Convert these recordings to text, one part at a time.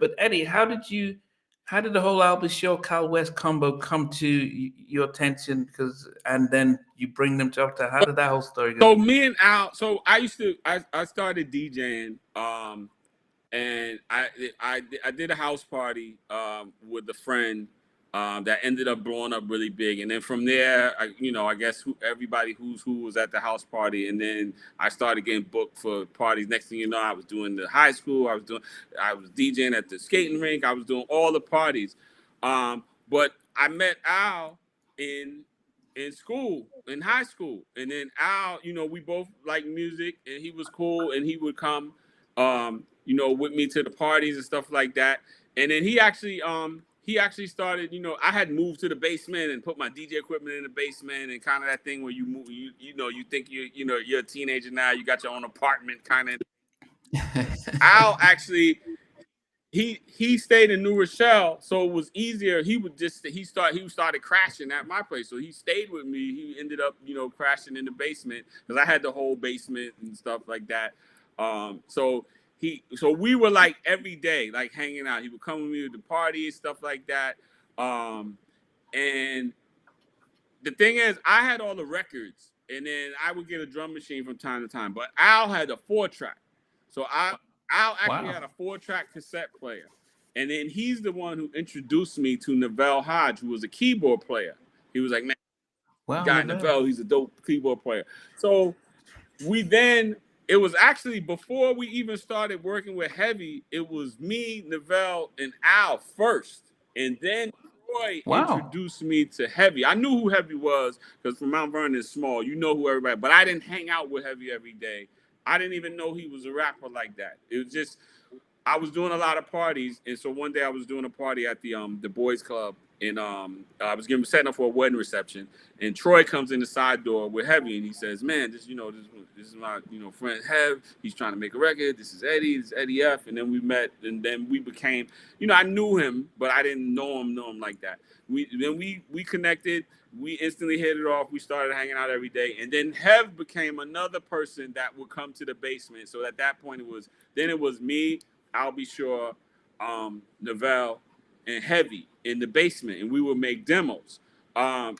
But Eddie, how did the whole Albie Shaw Cal West combo come to your attention? Because and then you bring them to Uptown. How did that whole story go? So me and Al, so I started DJing, and I did a house party with a friend that ended up blowing up really big, and then from there, I guess everybody who was at the house party, and then I started getting booked for parties. Next thing you know, I was doing the high school, I was DJing at the skating rink, I was doing all the parties, but I met Al in school, in high school, and then Al, we both like music, and he was cool, and he would come, with me to the parties and stuff like that. And then he actually started, I had moved to the basement and put my DJ equipment in the basement, and kind of that thing where you move, you think you're a teenager now, you got your own apartment kind of. Al actually, he stayed in New Rochelle, so it was easier. He started crashing at my place, so he stayed with me. He ended up, crashing in the basement because I had the whole basement and stuff like that. So we were like every day, like hanging out. He would come with me to the parties, stuff like that. And the thing is, I had all the records, and then I would get a drum machine from time to time. But Al had a 4-track, so Al actually had a 4-track cassette player. And then he's the one who introduced me to Neville Hodge, who was a keyboard player. He was like, man, guy Neville, he's a dope keyboard player. So it was actually before we even started working with Heavy, it was me, Neville, and Al first. And then Troy introduced me to Heavy. I knew who Heavy was because from Mount Vernon is small. You know who everybody, but I didn't hang out with Heavy every day. I didn't even know he was a rapper like that. It was just, I was doing a lot of parties, and so one day I was doing a party at the Boys Club, and I was setting up for a wedding reception, and Troy comes in the side door with Heavy, and he says, "Man, this is my friend Hev. He's trying to make a record. This is Eddie F." And then we met, and then we became, I knew him, but I didn't know him like that. We connected. We instantly hit it off. We started hanging out every day. And then Hev became another person that would come to the basement. So at that point, it was me, Albie Shaw, Neville, and Heavy in the basement. And we would make demos. And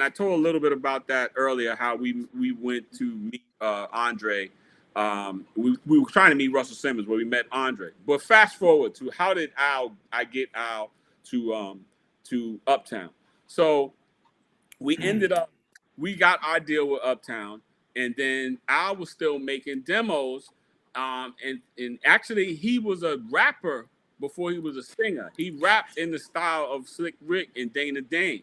I told a little bit about that earlier, how we went to meet Andre. We were trying to meet Russell Simmons, where we met Andre. But fast forward to how did I get Al to Uptown? So we got our deal with Uptown, and then Al was still making demos. And actually, he was a rapper before he was a singer. He rapped in the style of Slick Rick and Dana Dane.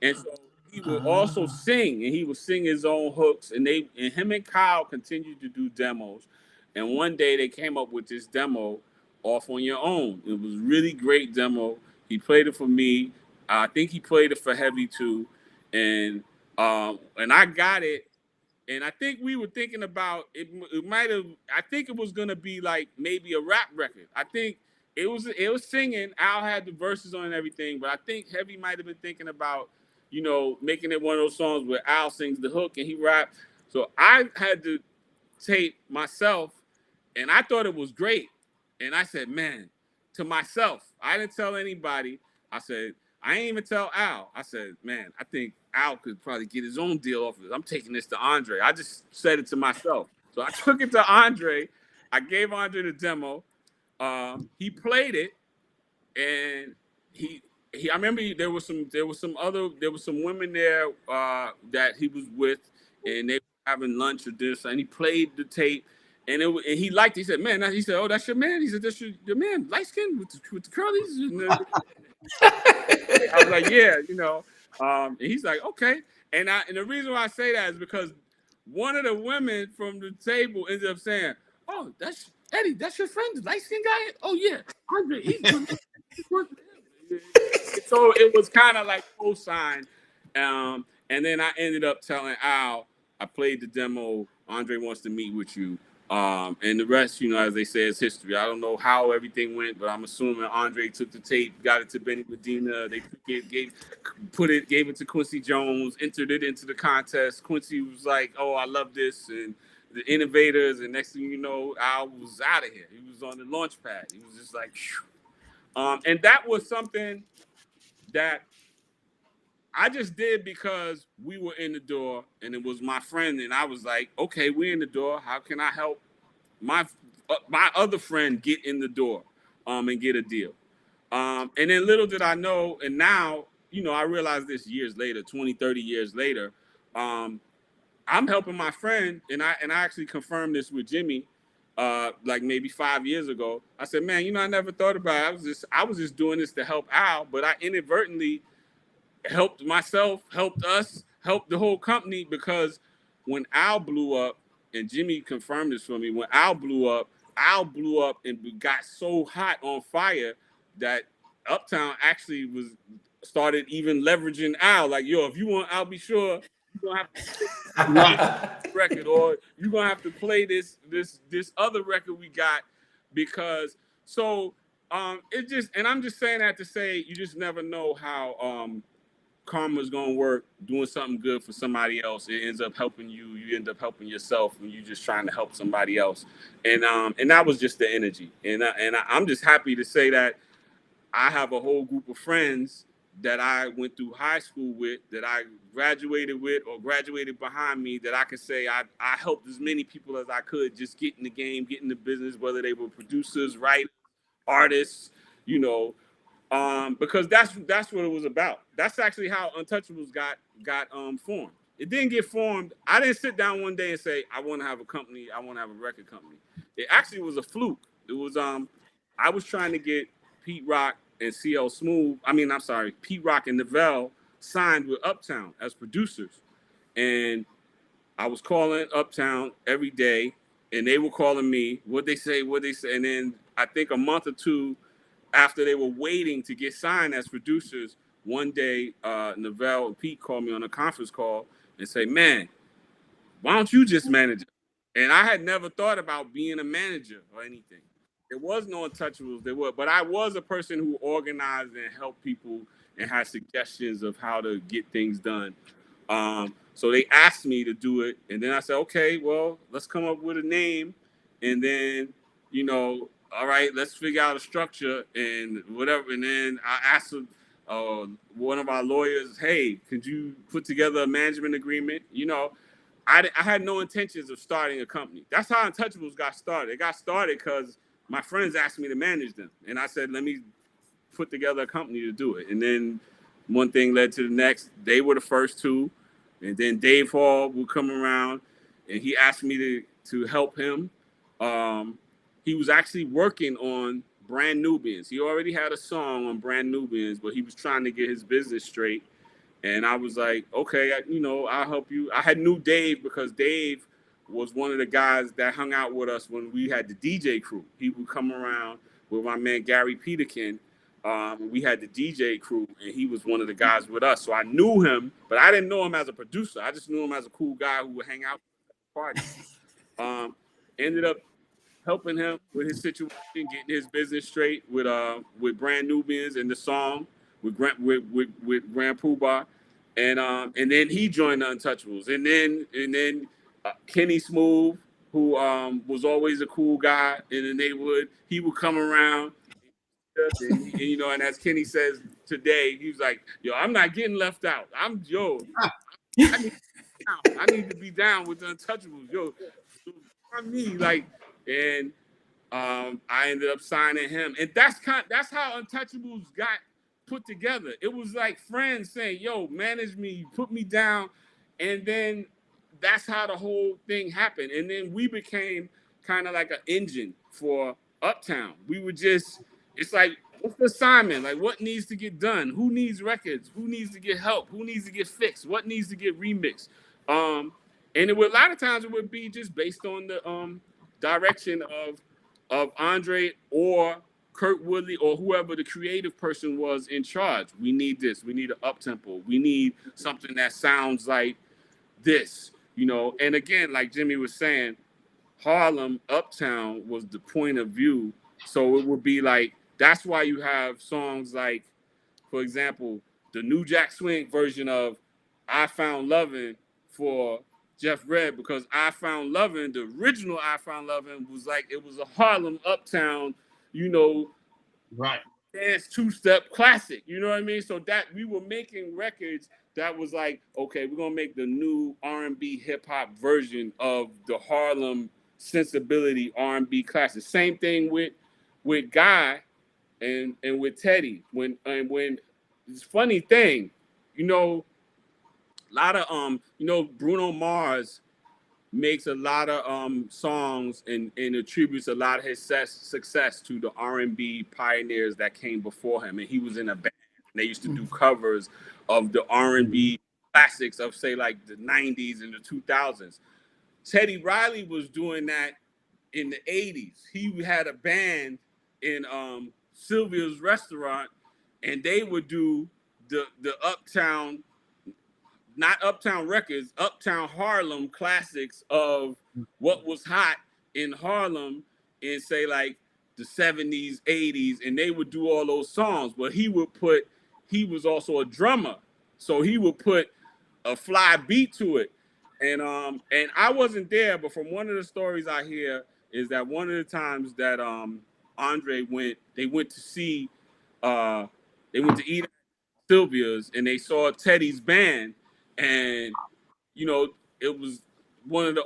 And so he would also sing, and he would sing his own hooks. And him and Kyle continued to do demos. And one day they came up with this demo, Off on Your Own. It was a really great demo. He played it for me. I think he played it for Heavy too. And I got it, and I think we were thinking about it. It might have. I think it was gonna be like maybe a rap record. I think it was singing. Al had the verses on and everything, but I think Heavy might have been thinking about, making it one of those songs where Al sings the hook and he raps. So I had to tape myself, and I thought it was great. And I said, man, to myself, I didn't tell anybody. I said, I ain't even tell Al. I said, man, I think Al could probably get his own deal off of this. I'm taking this to Andre. I just said it to myself. So I took it to Andre. I gave Andre the demo. He played it, and I remember there was some women there that he was with, and they were having lunch or this, and he played the tape. And he liked it. He said, man, he said, oh, that's your man. He said, that's your man, light skin with the curlies. I was like, yeah, and he's like, okay. And the reason why I say that is because one of the women from the table ended up saying, oh, that's Eddie, that's your friend, the light skin guy? Oh, yeah. Andre, he's good. So it was kind of like co-signed. And then I ended up telling Al, I played the demo. Andre wants to meet with you. And the rest, as they say, is history. I don't know how everything went, but I'm assuming Andre took the tape, got it to Benny Medina. They gave it to Quincy Jones, entered it into the contest. Quincy was like, "Oh, I love this," and the innovators. And next thing you know, Al was out of here. He was on the launch pad. He was just like, phew. And that was something that I just did because we were in the door and it was my friend. And I was like, okay, we're in the door. How can I help my other friend get in the door and get a deal? And then little did I know, and now, I realized this years later, 20, 30 years later, I'm helping my friend, and I actually confirmed this with Jimmy, like maybe 5 years ago. I said, man, I never thought about it. I was just doing this to help Al, but I inadvertently helped myself, helped us, helped the whole company, because when Al blew up, and Jimmy confirmed this for me, when Al blew up and got so hot on fire that Uptown actually started even leveraging Al. Like, yo, if you want Al, be sure you're gonna have to record, or you're gonna have to play this other record we got, because it just, and I'm just saying that to say you just never know how karma's gonna work. Doing something good for somebody else, it ends up helping you. You end up helping yourself when you're just trying to help somebody else. And that was just the energy. And I'm just happy to say that I have a whole group of friends that I went through high school with, that I graduated with or graduated behind me, that I could say I helped as many people as I could just get in the game, get in the business, whether they were producers, writers, artists, because that's what it was about. That's actually how Untouchables got formed. It didn't get formed. I didn't sit down one day and say, I want to have a company. I want to have a record company. It actually was a fluke. It was I was trying to get Pete Rock and CL Smooth. Pete Rock and Novell signed with Uptown as producers, and I was calling Uptown every day, and they were calling me. What they say, and then I think a month or two after they were waiting to get signed as producers, one day, Novell and Pete called me on a conference call and say, man, why don't you just manage it? And I had never thought about being a manager or anything. There was no Untouchables, but I was a person who organized and helped people and had suggestions of how to get things done. So they asked me to do it. And then I said, okay, well, let's come up with a name. And then, all right, let's figure out a structure and whatever. And then I asked one of our lawyers, hey, could you put together a management agreement? I had no intentions of starting a company. That's how Untouchables got started. It got started because my friends asked me to manage them. And I said, let me put together a company to do it. And then one thing led to the next. They were the first two. And then Dave Hall would come around, and he asked me to help him. He was actually working on Brand Nubians. He already had a song on Brand Nubians, but he was trying to get his business straight. And I was like, okay, I'll help you. I had knew Dave because Dave was one of the guys that hung out with us when we had the DJ crew. He would come around with my man Gary Peterkin. We had the DJ crew, and he was one of the guys with us. So I knew him, but I didn't know him as a producer. I just knew him as a cool guy who would hang out at parties. Ended up helping him with his situation, getting his business straight with Brand Nubians and the song with Grand Poobah, and then he joined the Untouchables, and then Kenny Smooth, who was always a cool guy in the neighborhood, he would come around, and as Kenny says today, he was like, yo, I'm not getting left out. I need to be down with the Untouchables, yo. And I ended up signing him, and that's how Untouchables got put together. It was like friends saying, yo, manage me, put me down, and then that's how the whole thing happened. And then we became kind of like an engine for Uptown. We would just, it's like, what's the assignment? Like, what needs to get done? Who needs records? Who needs to get help? Who needs to get fixed? What needs to get remixed? And a lot of times it would be just based on the direction of Andre or Kurt Woodley or whoever the creative person was in charge. We need this. We need an up-tempo. We need something that sounds like this, And again, like Jimmy was saying, Harlem, Uptown was the point of view. So it would be like, that's why you have songs like, for example, the New Jack Swing version of I Found Lovin' for Jeff Redd, because I Found Lovin', the original I Found Lovin' was like, it was a Harlem Uptown, Right. dance two-step classic. You know what I mean? So that we were making records that was like, okay, we're gonna make the new R&B hip hop version of the Harlem sensibility R&B classic. Same thing with Guy and with Teddy. When it's funny thing, you know, a lot of Bruno Mars makes a lot of songs and attributes a lot of his success to the R&B pioneers that came before him. And he was in a band. They used to do covers of the R&B classics of, say, like the 90s and the 2000s. Teddy Riley was doing that in the 80s. He had a band in Sylvia's Restaurant, and they would do the Uptown, not Uptown Records, Uptown Harlem classics of what was hot in Harlem in, say, like the 70s, 80s, and they would do all those songs. But he was also a drummer, so he would put a fly beat to it. And I wasn't there, but from one of the stories I hear is that one of the times that Andre they went to eat at Sylvia's, and they saw Teddy's band, and you know, it was one of the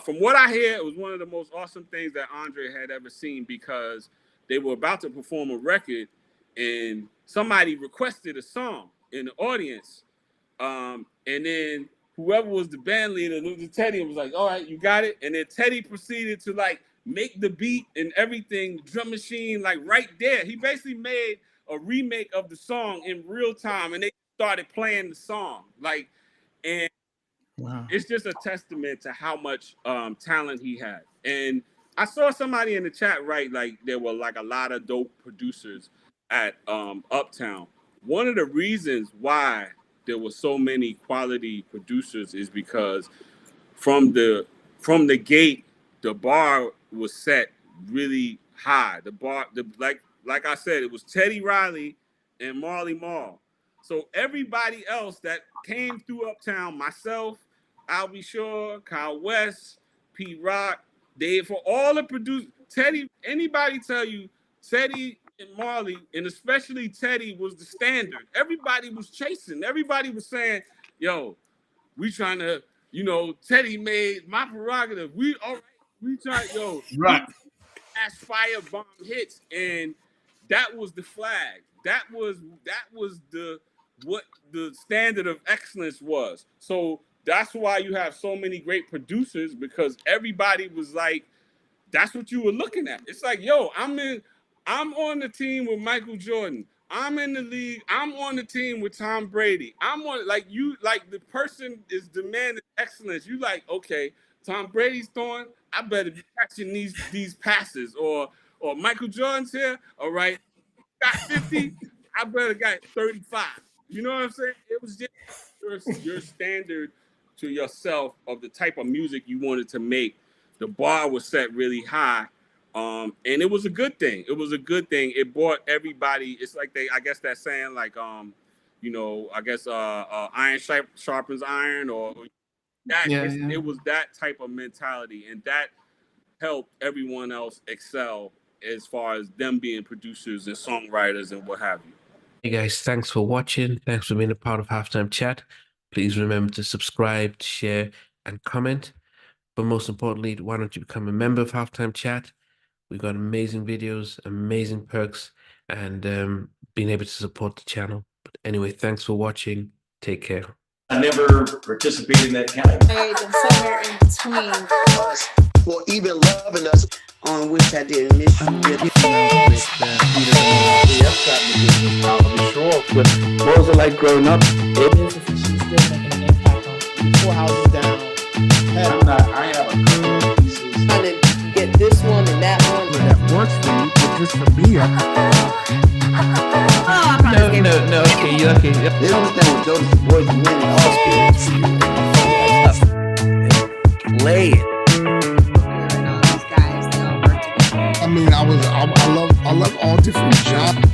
from what I hear, it was one of the most awesome things that Andre had ever seen, because they were about to perform a record and somebody requested a song in the audience, and then whoever was the band leader looked at Teddy and was like, all right, you got it. And then Teddy proceeded to like make the beat and everything, drum machine, like right there. He basically made a remake of the song in real time, and they started playing the song. Like, and wow, it's just a testament to how much talent he had. And I saw somebody in the chat, right, like there were like a lot of dope producers at Uptown. One of the reasons why there were so many quality producers is because from the gate, the bar was set really high. Like I said, it was Teddy Riley and Marley Marl. So everybody else that came through Uptown, myself, Albie Shaw, Kyle West, Pete Rock, for all the producers, Teddy, anybody tell you Teddy and Marley, and especially Teddy, was the standard. Everybody was chasing. Everybody was saying, yo, we trying to, Teddy made My Prerogative. We trying, right. Ash Fire Bomb hits, and that was the flag. That was what the standard of excellence was. So that's why you have so many great producers, because everybody was like, that's what you were looking at. It's like, yo, I'm on the team with Michael Jordan. I'm in the league. I'm on the team with Tom Brady. The person is demanding excellence. You like, okay, Tom Brady's throwing, I better be catching these passes. Or Michael Jordan's here, all right, got 50, I better got 35. You know what I'm saying? It was just your standard to yourself of the type of music you wanted to make. The bar was set really high. And it was a good thing. It was a good thing. It brought everybody. It's like I guess that saying, like, iron sharpens iron, or that. It was that type of mentality, and that helped everyone else excel as far as them being producers and songwriters and what have you. Hey guys, thanks for watching. Thanks for being a part of Halftime Chat. Please remember to subscribe, share, and comment. But most importantly, why don't you become a member of Halftime Chat? We've got amazing videos, amazing perks, and being able to support the channel. But anyway, thanks for watching. Take care. I never participated in that category. And somewhere in between. For even loving us, on which I didn't miss you with. What was it like growing up? She's still making an impact on 4 houses down. I have a couple pieces. Trying to get this one and that one. That works for me, but just for me. No. Okay, you okay? They don't understand what Jonas boys are winning all spirits. Play it. These guys, they all work together. I mean, I love all different genres.